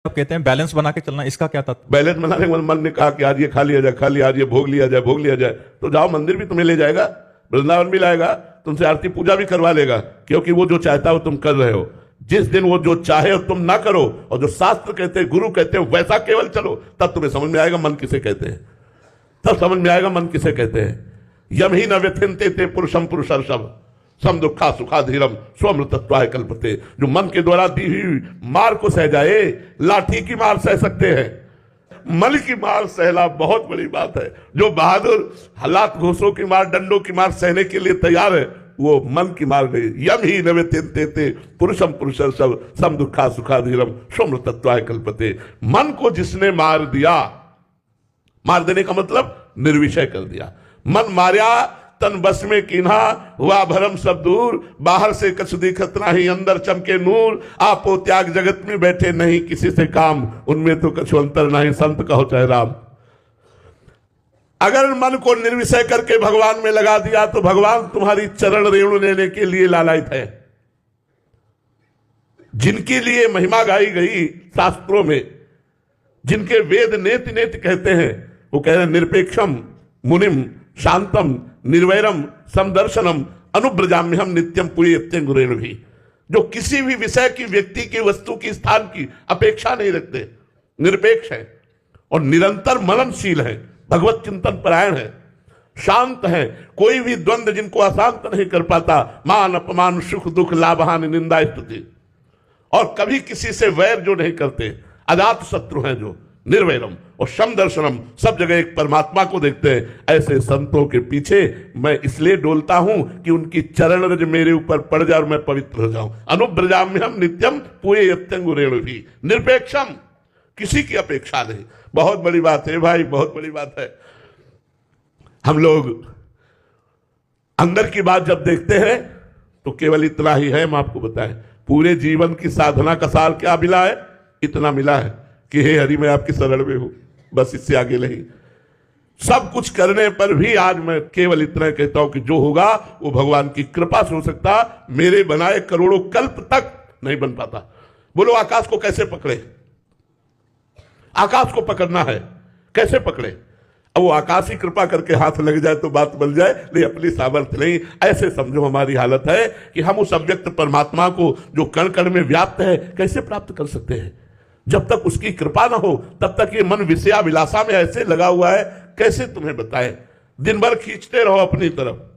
आप कहते हैं बैलेंस बना के चलना, इसका क्या तात्पर्य? बैलेंस बनाने के मन ने कहा कि आज ये खा लिया जाए, खा लिया, आज ये भोग लिया जाए, भोग लिया जाए, तो जाओ मंदिर भी तुम्हें ले जाएगा, वृंदावन भी लाएगा, तुमसे आरती पूजा भी करवा लेगा, क्योंकि वो जो चाहता हो तुम कर रहे हो। जिस दिन वो जो चाहे हो तुम ना करो, और जो शास्त्र कहते हैं, गुरु कहते हैं, वैसा केवल चलो, तब तुम्हें समझ में आएगा मन किसे कहते हैं, तब समझ में आएगा मन किसे कहते हैं। यम ही न व्यथिनते ते पुरुषम पुरुषर्षभ सम दुखा सुखाधीरम स्वमृतत्वाय कल्पते। जो मन के द्वारा दी हुई मार को सह जाए, लाठी की मार सह सकते हैं, मन की मार सहना बहुत बड़ी बात है। जो बहादुर हालात घोषों की मार, डंडों की मार सहने के लिए तैयार है, वो मन की मार गई। यम ही नवे ते पुरुषम पुरुषर्षभ सम दुखा सुखाधीरम स्वमृतत्वाय कल्पते। मन को जिसने मार दिया, मार देने का मतलब निर्विषय कर दिया। मन मार्या तन बस में किन्हा, हुआ भरम सब दूर, बाहर से कछ दिखत नहीं, अंदर चमके नूर। आपो त्याग जगत में बैठे नहीं किसी से काम, उनमें तो कछु अंतर नहीं, संत कहो चाहे राम। अगर मन को निर्विषय करके भगवान में लगा दिया तो भगवान तुम्हारी चरण रेणु लेने के लिए लालायित है। जिनके लिए महिमा गाई गई शास्त्रों में, जिनके वेद नेति नेति कहते हैं, वो कह रहे हैं निरपेक्षम मुनिम शांतम निर्वैरम समदर्शनम अनुब्रजाम्यहम नित्यम पुण्यत्यं गुरेण भी। जो किसी भी विषय की, व्यक्ति की, वस्तु की, स्थान की अपेक्षा नहीं रखते, निरपेक्ष है और निरंतर मननशील है, भगवत चिंतन परायण है, शांत है। कोई भी द्वंद्व जिनको अशांत नहीं कर पाता, मान अपमान सुख दुख लाभ हानि निंदा स्तुति, और कभी किसी से वैर जो नहीं करते, अजात शत्रु हैं, जो निर्वैरम और समदर्शनम, सब जगह एक परमात्मा को देखते हैं। ऐसे संतों के पीछे मैं इसलिए डोलता हूं कि उनकी चरण रज मेरे ऊपर पड़ जाए और मैं पवित्र हो जाऊं। अनुब्रजाम्यहम नित्यम पुण्यत्यं गुरेण भी। निरपेक्षम, किसी की अपेक्षा नहीं। बहुत बड़ी बात है भाई, बहुत बड़ी बात है। हम लोग अंदर की बात जब देखते हैं तो केवल इतना ही है। हम आपको बताएं, पूरे जीवन की साधना का सार क्या मिला है? इतना मिला है कि हे हरि मैं आपकी शरण में हूं, बस इससे आगे नहीं। सब कुछ करने पर भी आज मैं केवल इतना कहता हूं कि जो होगा वो भगवान की कृपा से हो सकता, मेरे बनाए करोड़ों कल्प तक नहीं बन पाता। बोलो आकाश को कैसे पकड़े? आकाश को पकड़ना है, कैसे पकड़े? अब वो आकाश ही कृपा करके हाथ लग जाए तो बात बन जाए, नहीं अपनी सामर्थ्य नहीं। ऐसे समझो हमारी हालत है कि हम उस अव्यक्त परमात्मा को जो कण कण में व्याप्त है कैसे प्राप्त कर सकते हैं? जब तक उसकी कृपा ना हो तब तक ये मन विषया विलासा में ऐसे लगा हुआ है, कैसे तुम्हें बताएं। दिन भर खींचते रहो अपनी तरफ,